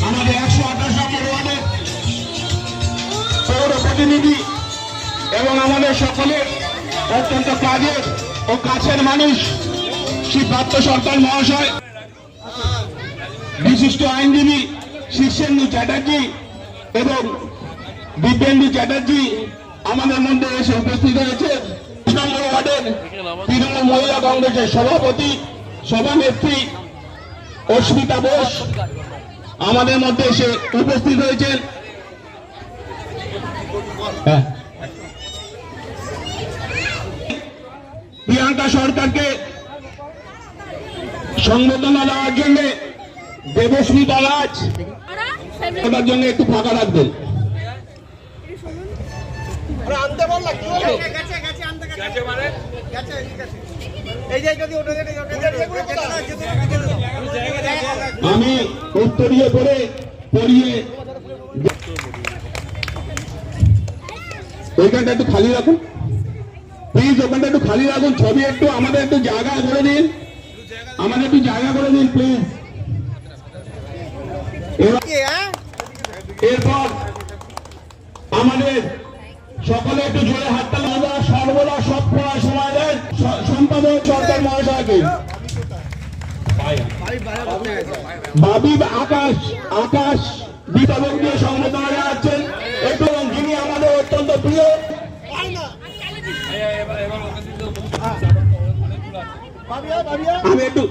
আমাদের 128 নম্বর ওয়ার্ডের পৌর প্রতিনিধি এবং আমাদের সকলের অত্যন্ত কাজের ও কাছের মানুষ শ্রী পার্থ সরকার মহাশয়, বিশিষ্ট আইনজীবী শীর্ষেন্দু চ্যাটার্জি এবং দিব্যেন্দু চ্যাটার্জি আমাদের মধ্যে এসে উপস্থিত হয়েছে। নম্বর ওয়ার্ডের তৃণমূল মহিলা কংগ্রেসের সভাপতি সভানেত্রী অস্মিতা বোস আমাদের মধ্যে এসে উপস্থিত হয়েছেন। প্রিয়াঙ্কা সরকারকে সংবর্ধনা দেওয়ার জন্য দেবস্মিতা রাজ ওটার জন্য একটু ফাঁকা রাখবেন। আমি উত্তরীয় করে পড়িয়ে ওইখানটা একটু খালি রাখুন প্লিজ, ওখানটা একটু খালি রাখুন। ছবি একটু আমাদের একটু জায়গা করে দিন, আমাদের একটু জায়গা করে দিন প্লিজ। এরপর আমাদের সকলে একটু জোরে হাততালি দেওয়া সর্বদা সব সময় দেন সম্পাদক সরকার মহাশয়কে। বাবি আকাশ আকাশ বিতরণ দিয়ে সংবর্ধনা জানাচ্ছেন এবং যিনি আমাদের অত্যন্ত প্রিয়। আমি একটু